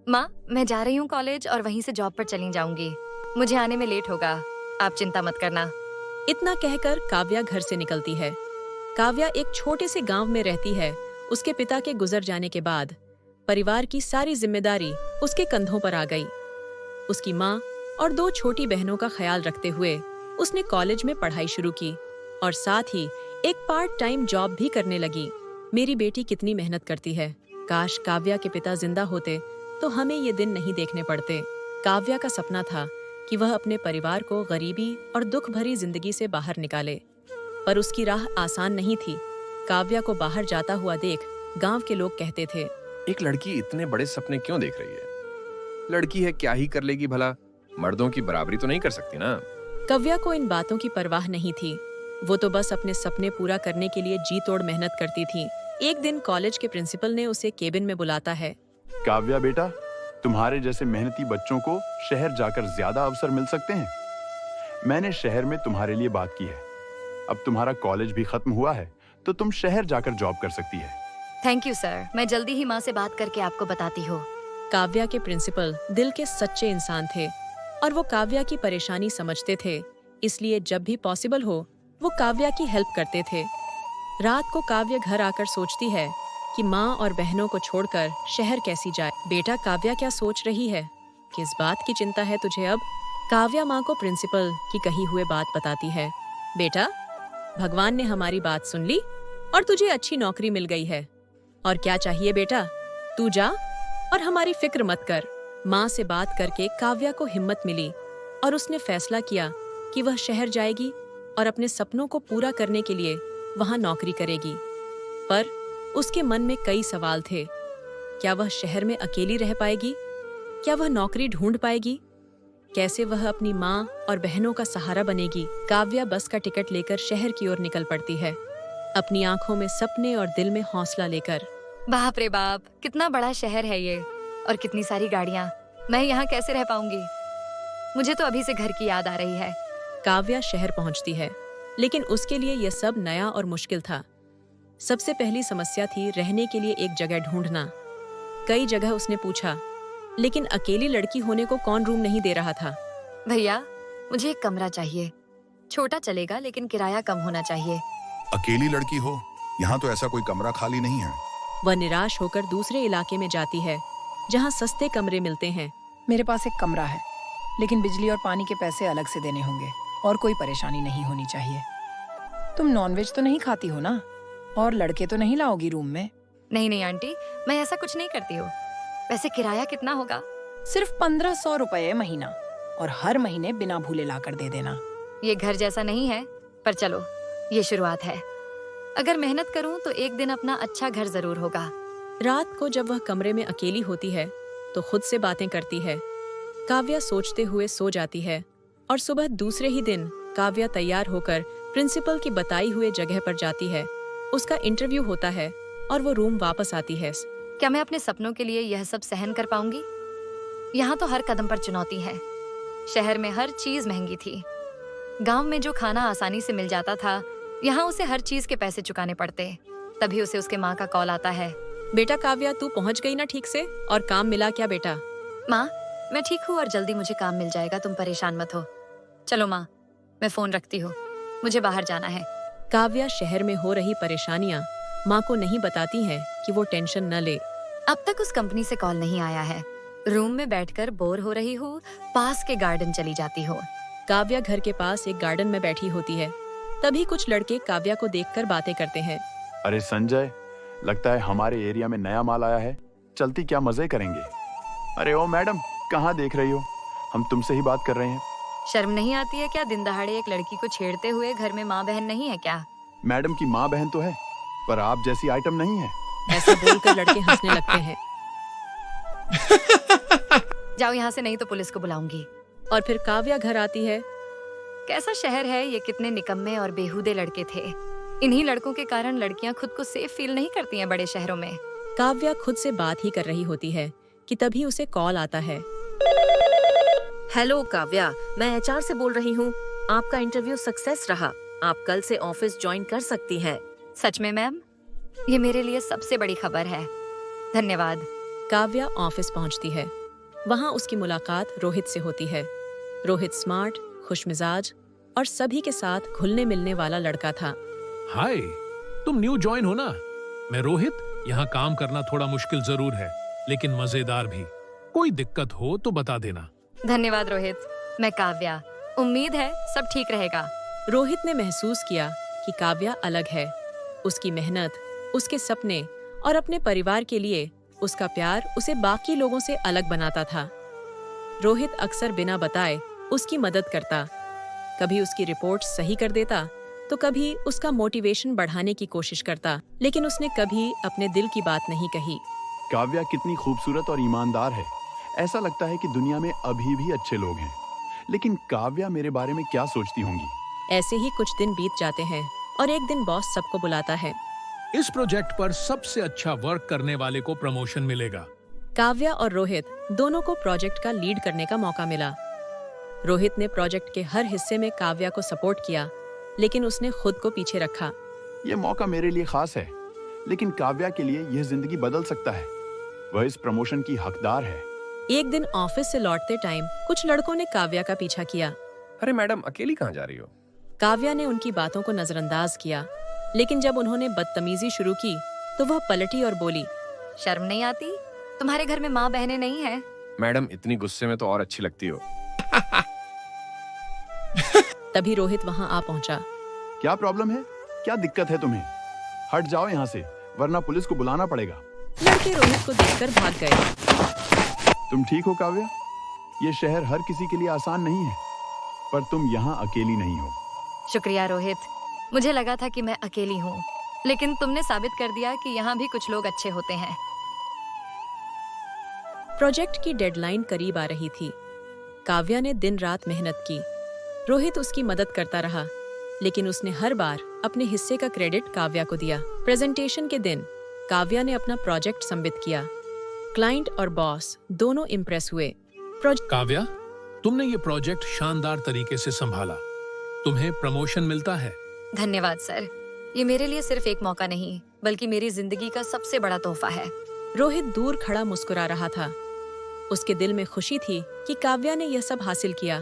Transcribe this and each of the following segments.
माँ, मैं जा रही हूँ कॉलेज और वहीं से जॉब पर चली जाऊंगी। मुझे आने में लेट होगा। आप चिंता मत करना। इतना कहकर काव्या घर से निकलती है। काव्या एक छोटे से गांव में रहती है। उसके पिता के गुजर जाने के बाद परिवार की सारी जिम्मेदारी उसके कंधों पर आ गई। उसकी माँ और 2 छोटी बहनों का ख्याल रखते हुए उसने कॉलेज में पढ़ाई शुरू की और साथ ही एक पार्ट टाइम जॉब भी करने लगी। मेरी बेटी कितनी मेहनत करती है। काश काव्या के पिता जिंदा होते तो हमें ये दिन नहीं देखने पड़ते। काव्या का सपना था कि वह अपने परिवार को गरीबी और दुख भरी जिंदगी से बाहर निकाले, पर उसकी राह आसान नहीं थी। काव्या को बाहर जाता हुआ देख गांव के लोग कहते थे, एक लड़की इतने बड़े सपने क्यों देख रही है? लड़की है, क्या ही कर लेगी भला? मर्दों की बराबरी तो नहीं कर सकती ना। काव्या को इन बातों की परवाह नहीं थी। वो तो बस अपने सपने पूरा करने के लिए जी तोड़ मेहनत करती थी। एक दिन कॉलेज के प्रिंसिपल ने उसे केबिन में बुलाता है। काव्या बेटा, तुम्हारे जैसे मेहनती बच्चों को शहर जाकर ज्यादा अवसर मिल सकते हैं। मैंने शहर में तुम्हारे लिए बात की है। अब तुम्हारा कॉलेज भी खत्म हुआ है तो तुम शहर जाकर जॉब कर सकती है। थैंक यू सर, मैं जल्दी ही माँ से बात करके आपको बताती हूँ। काव्या के प्रिंसिपल दिल के सच्चे इंसान थे और वो काव्या की परेशानी समझते थे, इसलिए जब भी पॉसिबल हो वो काव्या की हेल्प करते थे। रात को काव्या घर आकर सोचती है कि माँ और बहनों को छोड़कर शहर कैसी जाए। बेटा, काव्या क्या सोच रही है? किस बात की चिंता है तुझे अब? काव्या माँ को प्रिंसिपल की कही हुए बात बताती है। बेटा, भगवान ने हमारी बात सुन ली और तुझे अच्छी नौकरी मिल गई है। और क्या चाहिए बेटा? तू जा और हमारी फिक्र मत कर। माँ से बात करके काव्या को हिम्मत मिली और उसने फैसला किया कि वह शहर जाएगी और अपने सपनों को पूरा करने के लिए वहाँ नौकरी करेगी। पर उसके मन में कई सवाल थे। क्या वह शहर में अकेली रह पाएगी? क्या वह नौकरी ढूंढ पाएगी? कैसे वह अपनी माँ और बहनों का सहारा बनेगी? काव्या बस का टिकट लेकर शहर की ओर निकल पड़ती है, अपनी आंखों में सपने और दिल में हौसला लेकर। बाप रे बाप, कितना बड़ा शहर है ये और कितनी सारी गाड़ियाँ। मैं यहाँ कैसे रह पाऊंगी? मुझे तो अभी से घर की याद आ रही है। काव्या शहर पहुंचती है, लेकिन उसके लिए यह सब नया और मुश्किल था। सबसे पहली समस्या थी रहने के लिए एक जगह ढूंढना। कई जगह उसने पूछा, लेकिन अकेली लड़की होने को कौन रूम नहीं दे रहा था। भैया, मुझे एक कमरा चाहिए। छोटा चलेगा लेकिन किराया कम होना चाहिए। अकेली लड़की हो? यहाँ तो ऐसा कोई कमरा खाली नहीं है। वह निराश होकर दूसरे इलाके में जाती है जहाँ सस्ते कमरे मिलते हैं। मेरे पास एक कमरा है, लेकिन बिजली और पानी के पैसे अलग से देने होंगे और कोई परेशानी नहीं होनी चाहिए। तुम नॉनवेज तो नहीं खाती हो ना? और लड़के तो नहीं लाओगी रूम में? नहीं नहीं आंटी, मैं ऐसा कुछ नहीं करती हूँ। वैसे किराया कितना होगा? सिर्फ 1500 रुपये महीना, और हर महीने बिना भूले लाकर दे देना। ये घर जैसा नहीं है, पर चलो, ये शुरुआत है। अगर मेहनत करूँ तो एक दिन अपना अच्छा घर जरूर होगा। रात को जब वह कमरे में अकेली होती है तो खुद से बातें करती है। काव्या सोचते हुए सो जाती है और सुबह दूसरे ही दिन काव्या तैयार होकर प्रिंसिपल की बताई हुए जगह पर जाती है। उसका इंटरव्यू होता है और वो रूम वापस आती है। क्या मैं अपने सपनों के लिए यह सब सहन कर पाऊंगी? यहाँ तो हर कदम पर चुनौती है। शहर में हर चीज महंगी थी। गांव में जो खाना आसानी से मिल जाता था, यहाँ उसे हर चीज के पैसे चुकाने पड़ते। तभी उसे उसके माँ का कॉल आता है। बेटा काव्या, तू पहुँच गई ना ठीक से? और काम मिला क्या बेटा? माँ, मैं ठीक हूँ और जल्दी मुझे काम मिल जाएगा, तुम परेशान मत हो। चलो माँ, मैं फोन रखती हूँ, मुझे बाहर जाना है। काव्या शहर में हो रही परेशानियां माँ को नहीं बताती हैं कि वो टेंशन न ले। अब तक उस कंपनी से कॉल नहीं आया है। रूम में बैठकर बोर हो रही हूँ, पास के गार्डन चली जाती हूँ। काव्या घर के पास एक गार्डन में बैठी होती है। तभी कुछ लड़के काव्या को देखकर बातें करते हैं। अरे संजय, लगता है हमारे एरिया में नया माल आया है। चलती क्या मजे करेंगे। अरे ओ मैडम, कहाँ देख रही हो? हम तुमसे ही बात कर रहे हैं। शर्म नहीं आती है क्या? दिन दहाड़े एक लड़की को छेड़ते हुए। घर में माँ बहन नहीं है क्या? मैडम की माँ बहन तो है, पर आप जैसी आइटम नहीं है। ऐसा बोलकर लड़के हंसने लगते हैं। जाओ यहाँ से, नहीं तो पुलिस को बुलाऊंगी। और फिर काव्या घर आती है। कैसा शहर है ये, कितने निकम्मे और बेहुदे लड़के थे। इन्हीं लड़कों के कारण लड़कियां खुद को सेफ फील नहीं करती हैं बड़े शहरों में। काव्या खुद से बात ही कर रही होती है कि तभी उसे कॉल आता है। हेलो काव्या, मैं एचआर से बोल रही हूँ। आपका इंटरव्यू सक्सेस रहा। आप कल से ऑफिस ज्वाइन कर सकती हैं। सच में मैम? ये मेरे लिए सबसे बड़ी खबर है। धन्यवाद। काव्या ऑफिस पहुंचती है। वहां उसकी मुलाकात रोहित से होती है। रोहित स्मार्ट, खुशमिजाज और सभी के साथ घुलने मिलने वाला लड़का था। हाय, तुम न्यू ज्वाइन हो ना? मैं रोहित। यहाँ काम करना थोड़ा मुश्किल जरूर है, लेकिन मजेदार भी। कोई दिक्कत हो तो बता देना। धन्यवाद रोहित। मैं काव्या। उम्मीद है सब ठीक रहेगा। रोहित ने महसूस किया कि काव्या अलग है। उसकी मेहनत, उसके सपने और अपने परिवार के लिए उसका प्यार उसे बाकी लोगों से अलग बनाता था। रोहित अक्सर बिना बताए उसकी मदद करता। कभी उसकी रिपोर्ट सही कर देता तो कभी उसका मोटिवेशन बढ़ाने की कोशिश करता, लेकिन उसने कभी अपने दिल की बात नहीं कही। काव्या कितनी खूबसूरत और ईमानदार है। ऐसा लगता है कि दुनिया में अभी भी अच्छे लोग हैं। लेकिन काव्या मेरे बारे में क्या सोचती होंगी? ऐसे ही कुछ दिन बीत जाते हैं और एक दिन बॉस सबको बुलाता है। इस प्रोजेक्ट पर सबसे अच्छा वर्क करने वाले को प्रमोशन मिलेगा। काव्या और रोहित दोनों को प्रोजेक्ट का लीड करने का मौका मिला। रोहित ने प्रोजेक्ट के हर हिस्से में काव्या को सपोर्ट किया, लेकिन उसने खुद को पीछे रखा। ये मौका मेरे लिए खास है, लेकिन काव्या के लिए यह जिंदगी बदल सकता है। वह इस प्रमोशन की हकदार है। एक दिन ऑफिस से लौटते टाइम कुछ लड़कों ने काव्या का पीछा किया। अरे मैडम, अकेली कहाँ जा रही हो? काव्या ने उनकी बातों को नजरअंदाज किया, लेकिन जब उन्होंने बदतमीजी शुरू की तो वह पलटी और बोली, शर्म नहीं आती? तुम्हारे घर में माँ बहनें नहीं है? मैडम, इतनी गुस्से में तो और अच्छी लगती हो। तभी रोहित वहां आ पहुंचा। क्या प्रॉब्लम है? क्या दिक्कत है तुम्हें? हट जाओ यहाँ से, वरना पुलिस को बुलाना पड़ेगा। लड़के रोहित को देखकर भाग गए। तुम ठीक हो काव्या? ये शहर हर किसी के लिए आसान नहीं है, पर तुम यहाँ अकेली नहीं हो। शुक्रिया रोहित। मुझे लगा था कि मैं अकेली हूँ, लेकिन तुमने साबित कर दिया कि यहाँ भी कुछ लोग अच्छे होते हैं। प्रोजेक्ट की डेडलाइन करीब आ रही थी। काव्या ने दिन रात मेहनत की। रोहित उसकी मदद करता रहा, लेकिन उसने हर बार अपने हिस्से का क्रेडिट काव्या को दिया। प्रेजेंटेशन के दिन काव्या ने अपना प्रोजेक्ट सबमिट किया। क्लाइंट और बॉस दोनों इम्प्रेस हुए। काव्या, तुमने ये प्रोजेक्ट शानदार तरीके से संभाला। तुम्हें प्रमोशन मिलता है। धन्यवाद सर। ये मेरे लिए सिर्फ एक मौका नहीं, बल्कि मेरी जिंदगी का सबसे बड़ा तोहफा है। रोहित दूर खड़ा मुस्कुरा रहा था। उसके दिल में खुशी थी कि काव्या ने यह सब हासिल किया,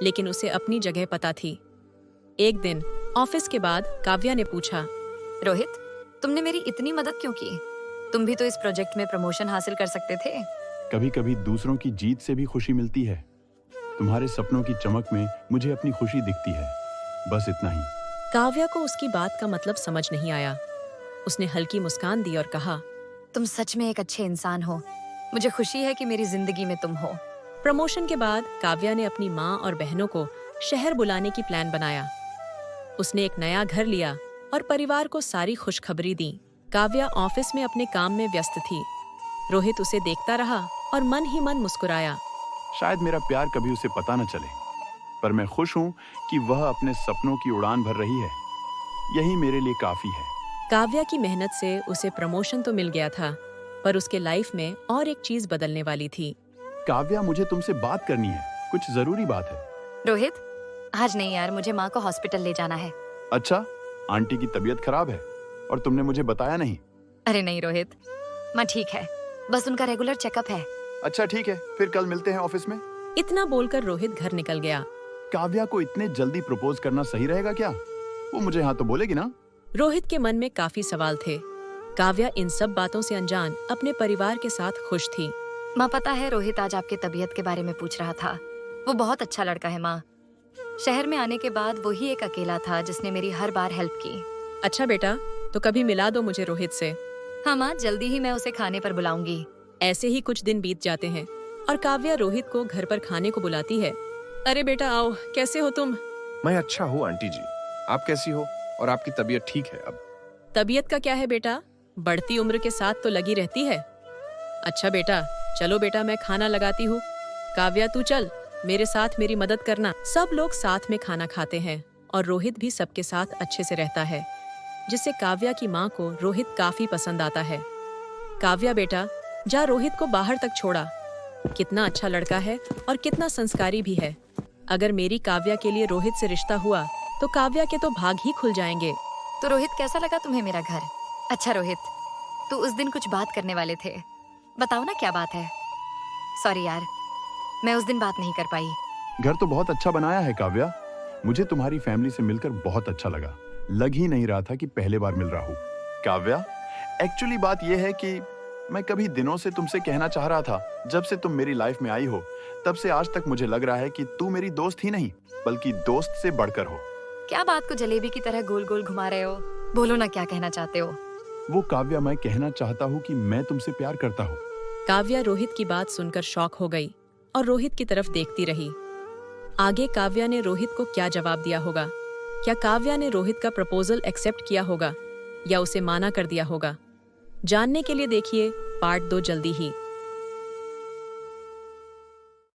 लेकिन उसे अपनी जगह पता थी। एक दिन ऑफिस के बाद काव्या ने पूछा, रोहित, तुमने मेरी इतनी मदद क्यों की? तुम भी तो इस प्रोजेक्ट में प्रमोशन हासिल कर सकते थे। कभी कभी दूसरों की जीत से भी खुशी मिलती है। तुम्हारे सपनों की चमक में मुझे अपनी खुशी दिखती है, बस इतना ही। काव्या को उसकी बात का मतलब समझ नहीं आया। उसने हल्की मुस्कान दी और कहा, तुम सच में एक अच्छे इंसान हो। मुझे खुशी है कि मेरी जिंदगी में तुम हो। प्रमोशन के बाद काव्या ने अपनी माँ और बहनों को शहर बुलाने की प्लान बनाया। उसने एक नया घर लिया और परिवार को सारी खुशखबरी दी। काव्या ऑफिस में अपने काम में व्यस्त थी। रोहित उसे देखता रहा और मन ही मन मुस्कुराया। शायद मेरा प्यार कभी उसे पता न चले, पर मैं खुश हूँ कि वह अपने सपनों की उड़ान भर रही है। यही मेरे लिए काफी है। काव्या की मेहनत से उसे प्रमोशन तो मिल गया था, पर उसके लाइफ में और एक चीज बदलने वाली थी। काव्या, मुझे तुमसे बात करनी है, कुछ जरूरी बात है। रोहित, आज नहीं यार, मुझे माँ को हॉस्पिटल ले जाना है। अच्छा, आंटी की तबीयत खराब है और तुमने मुझे बताया नहीं? अरे नहीं रोहित, माँ ठीक है, बस उनका रेगुलर चेकअप है। अच्छा ठीक है, फिर कल मिलते हैं ऑफिस में। इतना बोलकर रोहित घर निकल गया। काव्या को इतने जल्दी प्रपोज करना सही रहेगा क्या? वो मुझे हाँ तो बोलेगी ना? रोहित के मन में काफी सवाल थे। काव्या इन सब बातों से अनजान अपने परिवार के साथ खुश थी। माँ, पता है रोहित आज आपकी तबीयत के बारे में पूछ रहा था। वो बहुत अच्छा लड़का है माँ। शहर में आने के बाद वो ही एक अकेला था जिसने मेरी हर बार हेल्प की। अच्छा बेटा, तो कभी मिला दो मुझे रोहित से। हाँ माँ, जल्दी ही मैं उसे खाने पर बुलाऊंगी। ऐसे ही कुछ दिन बीत जाते हैं और काव्या रोहित को घर पर खाने को बुलाती है। अरे बेटा आओ, कैसे हो तुम? मैं अच्छा हूँ आंटी जी, आप कैसी हो? और आपकी तबीयत ठीक है अब? तबीयत का क्या है बेटा, बढ़ती उम्र के साथ तो लगी रहती है। अच्छा बेटा, चलो बेटा मैं खाना लगाती हूँ। काव्या तू चल, मेरे साथ मेरी मदद करना। सब लोग साथ में खाना खाते हैं और रोहित भी सबके साथ अच्छे से रहता है, जिससे काव्या की माँ को रोहित काफी पसंद आता है। काव्या बेटा, जा रोहित को बाहर तक छोड़ा। कितना अच्छा लड़का है और कितना संस्कारी भी है। अगर मेरी काव्या के लिए रोहित से रिश्ता हुआ तो काव्या के तो भाग ही खुल जाएंगे। तो रोहित, कैसा लगा तुम्हें मेरा घर? अच्छा रोहित, तो उस दिन कुछ बात करने वाले थे। बताओ ना क्या बात है। सॉरी यार, मैं उस दिन बात नहीं कर पाई। घर तो बहुत अच्छा बनाया है काव्या। मुझे तुम्हारी फैमिली से मिलकर बहुत अच्छा लगा। लग ही नहीं रहा था कि पहले बार मिल रहा हूँ। काव्या, एक्चुअली बात यह है कि मैं कभी दिनों से तुमसे कहना चाह रहा था। जब से तुम मेरी लाइफ में आई हो, तब से आज तक मुझे लग रहा है कि तू मेरी दोस्त ही नहीं, बल्कि दोस्त से बढ़कर हो। क्या बात को जलेबी की तरह गोल गोल घुमा रहे हो? बोलो ना, क्या कहना चाहते हो? वो काव्या, मैं कहना चाहता हूँ कि मैं तुमसे प्यार करता हूँ। काव्या रोहित की बात सुनकर शॉक हो गई और रोहित की तरफ देखती रही। आगे काव्या ने रोहित को क्या जवाब दिया होगा? क्या काव्या ने रोहित का प्रपोजल एक्सेप्ट किया होगा या उसे माना कर दिया होगा? जानने के लिए देखिए पार्ट 2 जल्दी ही।